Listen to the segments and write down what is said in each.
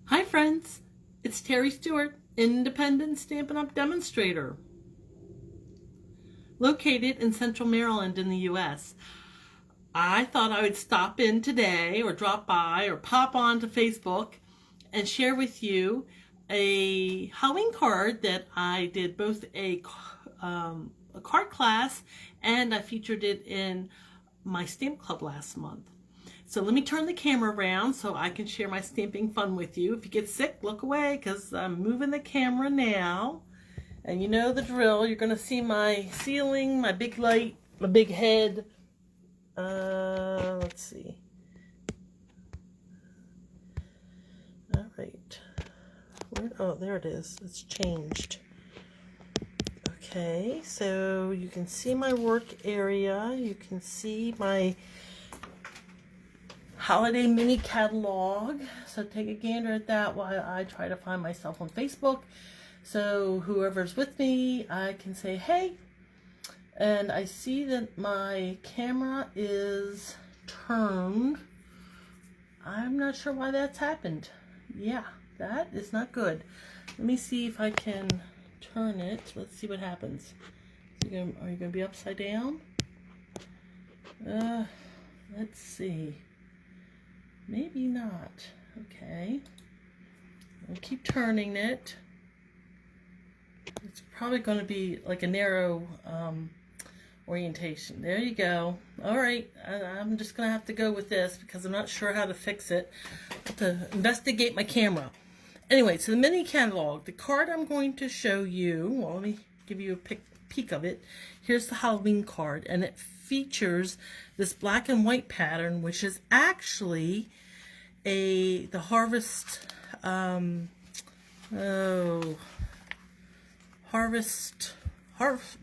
Hi friends, it's Terry Stewart, independent Stampin' Up! Demonstrator, located in Central Maryland in the U.S. I thought I would stop in today or drop by or pop on to Facebook and share with you a Halloween card that I did both a card class and I featured it in my stamp club last month. So let me turn the camera around so I can share my stamping fun with you. If you get sick, look away because I'm moving the camera now. And you know the drill. You're going to see my ceiling, my big light, my big head. Let's see. All right. Oh, there it is. It's changed. Okay, so you can see my work area. You can see my holiday mini catalog. So take a gander at that while I try to find myself on Facebook. So whoever's with me, I can say, hey. And I see that my camera is turned. I'm not sure why that's happened. Yeah, that is not good. Let me see if I can turn it. Let's see what happens. Are you gonna be upside down? Let's see. Maybe not. Okay. I'll keep turning it. It's probably going to be like a narrow orientation. There you go. All right. I'm just going to have to go with this because I'm not sure how to fix it. I have to investigate my camera. Anyway, so the mini catalog. The card I'm going to show you, well, let me give you a peek of it. Here's the Halloween card, and it features this black and white pattern, which is actually the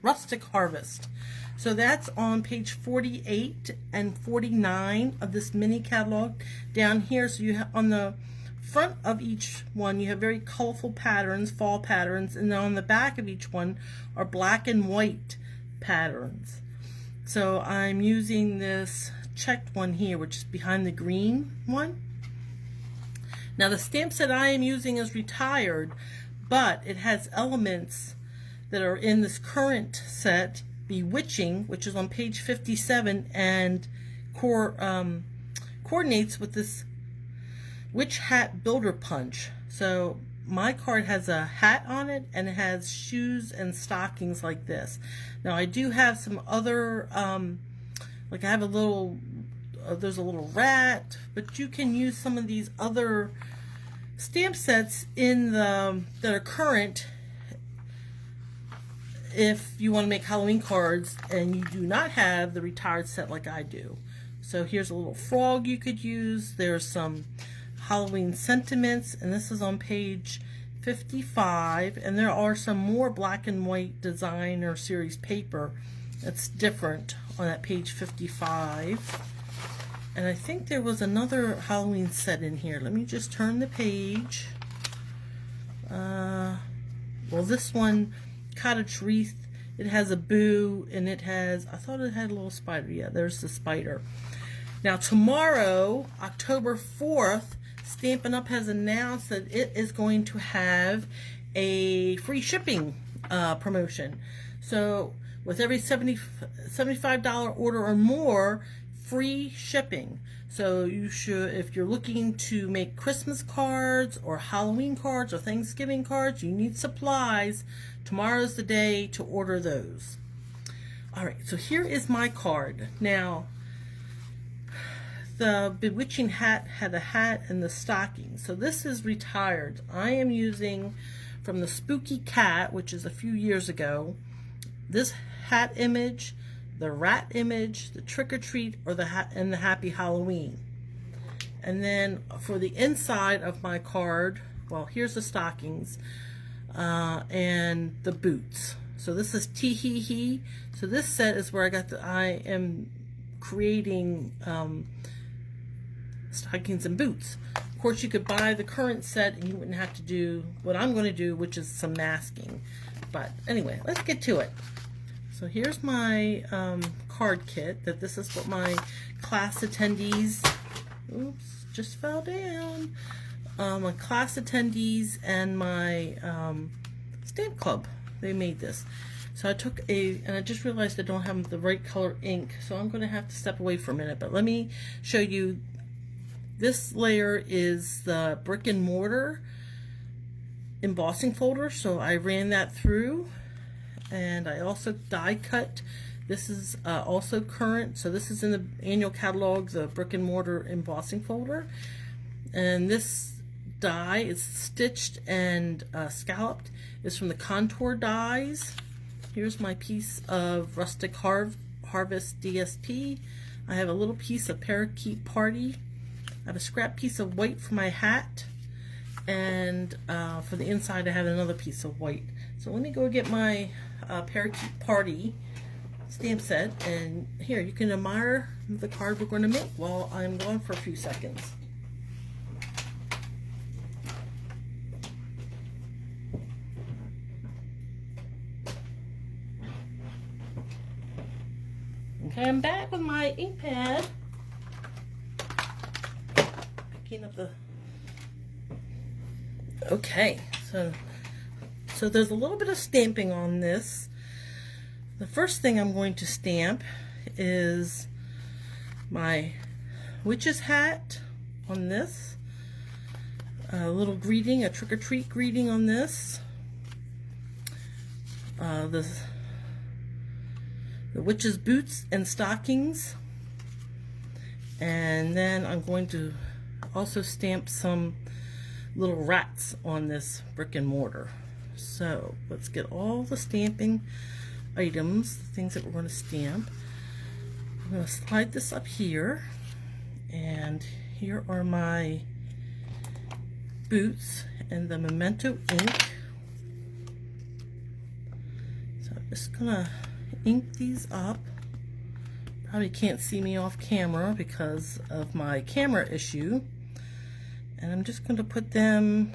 Rustic Harvest. So that's on page 48 and 49 of this mini catalog down here. So you have on the front of each one, you have very colorful patterns, fall patterns, and then on the back of each one are black and white patterns. So I'm using this checked one here, which is behind the green one. Now the stamp set I am using is retired, but it has elements that are in this current set, Bewitching, which is on page 57, and coordinates with this Witch Hat Builder Punch. So my card has a hat on it, and it has shoes and stockings like this. Now I do have some other, like I have a little, there's a little rat, but you can use some of these other stamp sets in that are current if you want to make Halloween cards and you do not have the retired set like I do. So here's a little frog you could use. There's some Halloween sentiments, and this is on page 55, and there are some more black and white design or series paper that's different on that page 55. And I think there was another Halloween set in here. Let me just turn the page. Well, this one, Cottage Wreath, it has a boo, and it has, I thought it had a little spider. Yeah, there's the spider. Now tomorrow, October 4th, Stampin' Up! Has announced that it is going to have a free shipping promotion. So with every $75 order or more, free shipping. So you should, if you're looking to make Christmas cards or Halloween cards or Thanksgiving cards, you need supplies. Tomorrow's the day to order those. All right, so here is my card. Now, the Bewitching hat had a hat and the stocking. So this is retired. I am using from the Spooky Cat, which is a few years ago, this hat image, the rat image, the trick or treat, or the hat and the happy Halloween. And then for the inside of my card, well, here's the stockings and the boots. So this is Tee Hee Hee. So this set is where I am creating stockings and boots. Of course, you could buy the current set and you wouldn't have to do what I'm going to do, which is some masking. But anyway, let's get to it. So here's my card kit. This is what my class attendees, oops, just fell down, my class attendees and my stamp club. They made this. So I took and I just realized I don't have the right color ink, so I'm going to have to step away for a minute. But let me show you. This layer is the brick and mortar embossing folder, so I ran that through, and I also die cut. This is also current, so this is in the annual catalog, the brick and mortar embossing folder. And this die is stitched and scalloped, is from the Contour dies. Here's my piece of Rustic Harvest DSP. I have a little piece of Parakeet Party. I have a scrap piece of white for my hat, and for the inside I have another piece of white. So let me go get my Parakeet Party stamp set, and here you can admire the card we're going to make while I'm gone for a few seconds. Okay, I'm back with my ink pad. Picking up the... Okay, so there's a little bit of stamping on this. The first thing I'm going to stamp is my witch's hat on this. A little greeting, a trick-or-treat greeting on this. The witch's boots and stockings, and then I'm going to also stamp some little rats on this brick and mortar. So let's get all the stamping items, the things that we're going to stamp. I'm going to slide this up here, and here are my boots and the Memento ink. So I'm just going to ink these up. Probably can't see me off camera because of my camera issue, and I'm just going to put them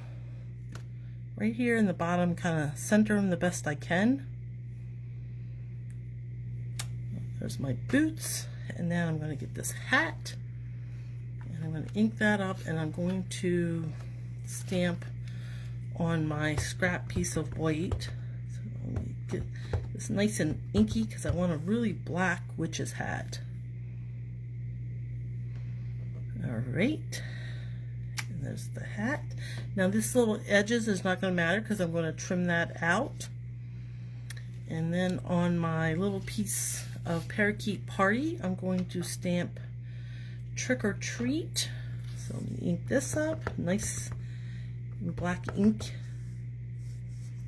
right here in the bottom, kind of center them the best I can. There's my boots, and then I'm going to get this hat, and I'm going to ink that up, and I'm going to stamp on my scrap piece of white. So let me get it's nice and inky because I want a really black witch's hat. Alright, and there's the hat. Now this little edges is not going to matter because I'm going to trim that out. And then on my little piece of Parakeet Party, I'm going to stamp Trick or Treat. So let me ink this up, nice black ink,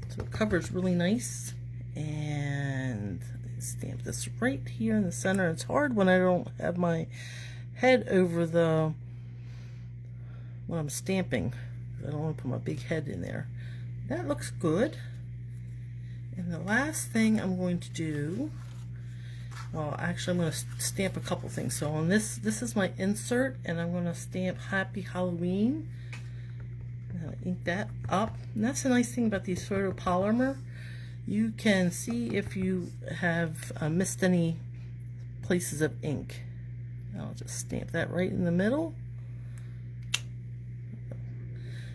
so it covers really nice. And stamp this right here in the center. It's hard when I don't have my head over the what I'm stamping. I don't want to put my big head in there. That looks good. And the last thing I'm going to do, well, actually I'm going to stamp a couple things. So on this is my insert, and I'm going to stamp Happy Halloween. And I'll ink that up. And that's the nice thing about these photopolymer. You can see if you have missed any places of ink. I'll just stamp that right in the middle.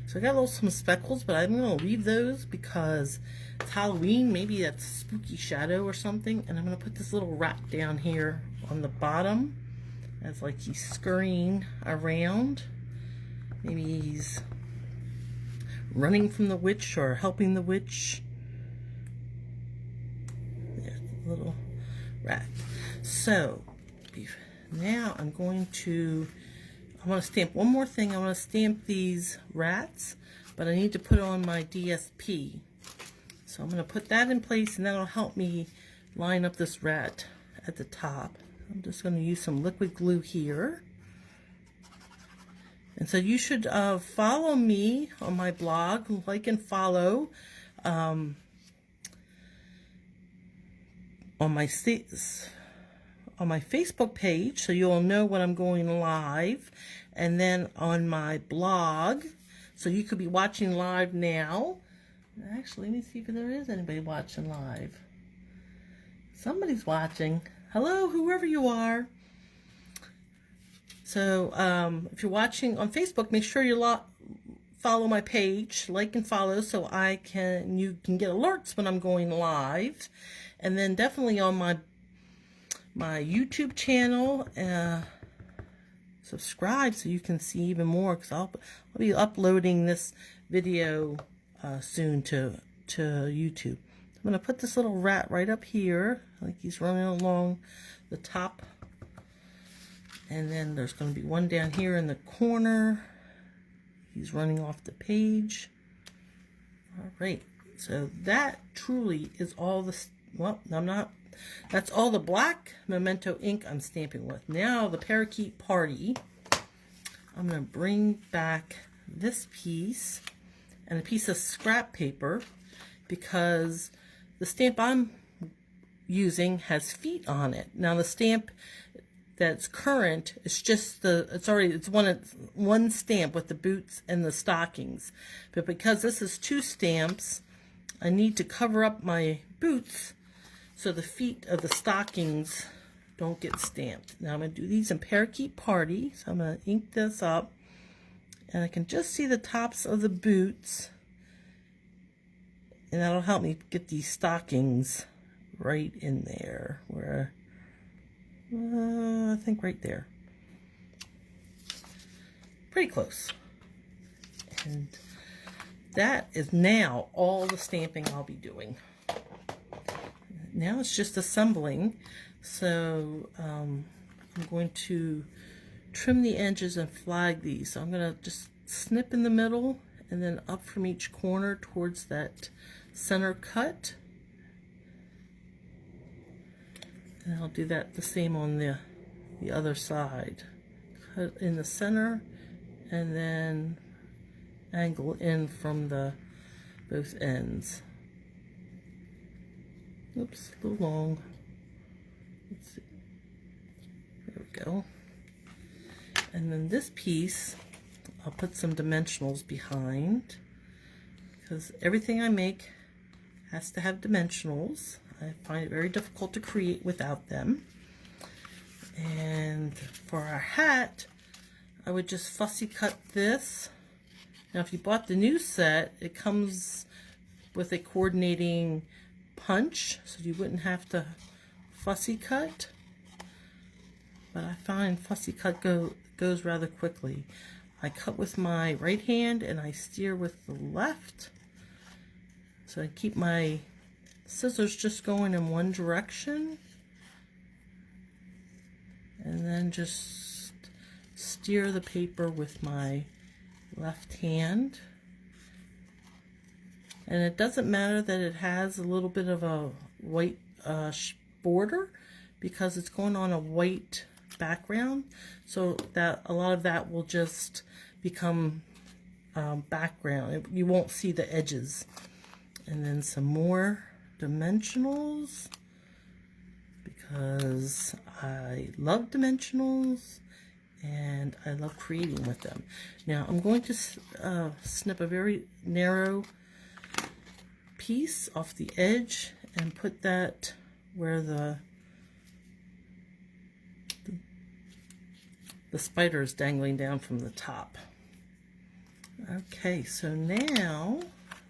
So I got some speckles, but I'm going to leave those because it's Halloween. Maybe that's spooky shadow or something. And I'm going to put this little rat down here on the bottom as like he's scurrying around. Maybe he's running from the witch or helping the witch. Little rat. So now I want to stamp one more thing. I want to stamp these rats, but I need to put on my DSP. So I'm going to put that in place, and that'll help me line up this rat at the top. I'm just going to use some liquid glue here. And so you should follow me on my blog, like and follow. On my Facebook page, so you'll know when I'm going live, and then on my blog, so you could be watching live now. Actually, let me see if there is anybody watching live. Somebody's watching. Hello, whoever you are. So if you're watching on Facebook, make sure you follow my page, like and follow, so you can get alerts when I'm going live. And then definitely on my YouTube channel, subscribe so you can see even more, because I'll be uploading this video soon to YouTube. I'm going to put this little rat right up here, like he's running along the top. And then there's going to be one down here in the corner. He's running off the page. All right, so that truly is all the, well, that's all the black Memento ink I'm stamping with. Now the Parakeet Party, I'm going to bring back this piece and a piece of scrap paper, because the stamp I'm using has feet on it. Now the stamp that's current is just it's one stamp with the boots and the stockings. But because this is two stamps, I need to cover up my boots so the feet of the stockings don't get stamped. Now I'm going to do these in Parakeet Party, so I'm going to ink this up, and I can just see the tops of the boots, and that'll help me get these stockings right in there, where I think right there. Pretty close. And that is now all the stamping I'll be doing. Now it's just assembling. So I'm going to trim the edges and flag these. So I'm going to just snip in the middle and then up from each corner towards that center cut. And I'll do that the same on the other side. Cut in the center and then angle in from both ends. Oops, a little long. Let's see. There we go. And then this piece, I'll put some dimensionals behind, because everything I make has to have dimensionals. I find it very difficult to create without them. And for our hat, I would just fussy cut this. Now if you bought the new set, it comes with a coordinating punch, so you wouldn't have to fussy cut. But I find fussy cut goes rather quickly. I cut with my right hand and I steer with the left. So I keep my scissors just going in one direction, and then just steer the paper with my left hand. And it doesn't matter that it has a little bit of a white border, because it's going on a white background, so that a lot of that will just become background. You won't see the edges. And then some more dimensionals, because I love dimensionals and I love creating with them. Now I'm going to snip a very narrow piece off the edge and put that where the spider is dangling down from the top. Okay, so now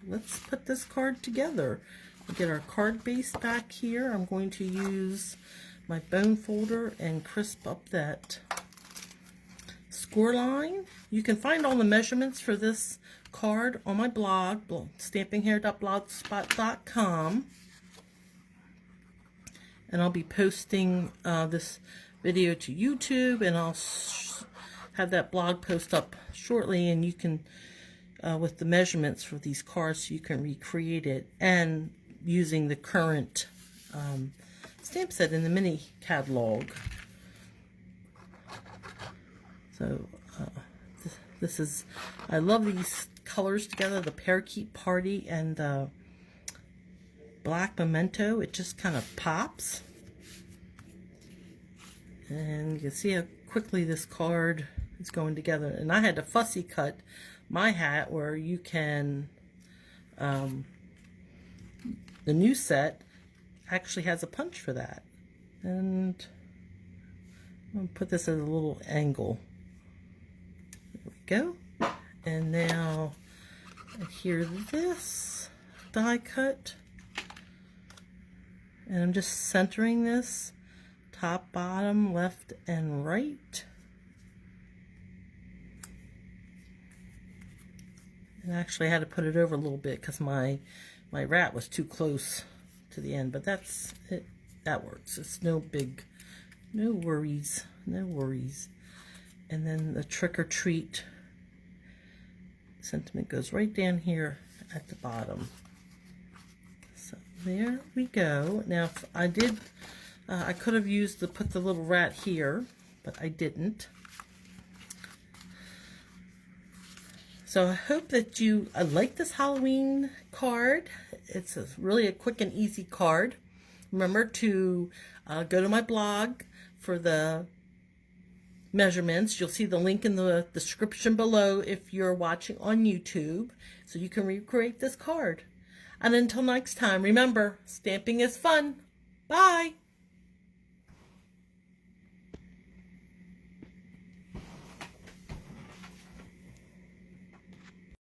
let's put this card together. We'll get our card base back here. I'm going to use my bone folder and crisp up that score line. You can find all the measurements for this card on my blog, stampinghair.blogspot.com. And I'll be posting this video to YouTube, and I'll have that blog post up shortly, and you can with the measurements for these cards, so you can recreate it, and using the current stamp set in the mini catalog. So this is, I love these colors together, the Parakeet Party and the black Memento. It just kind of pops, and you can see how quickly this card is going together. And I had to fussy cut my hat, where you can the new set actually has a punch for that. And I'm going to put this at a little angle. There we go. And now adhere this die cut. And I'm just centering this top, bottom, left, and right. And actually I had to put it over a little bit because my rat was too close to the end, but that's it. That works. It's no worries, no worries. And then the trick or treat sentiment goes right down here at the bottom. So there we go. Now if I did, I could have used put the little rat here, but I didn't. So I hope that you like this Halloween card. It's really a quick and easy card. Remember to go to my blog for the measurements. You'll see the link in the description below if you're watching on YouTube, so you can recreate this card. And until next time, remember, stamping is fun. Bye!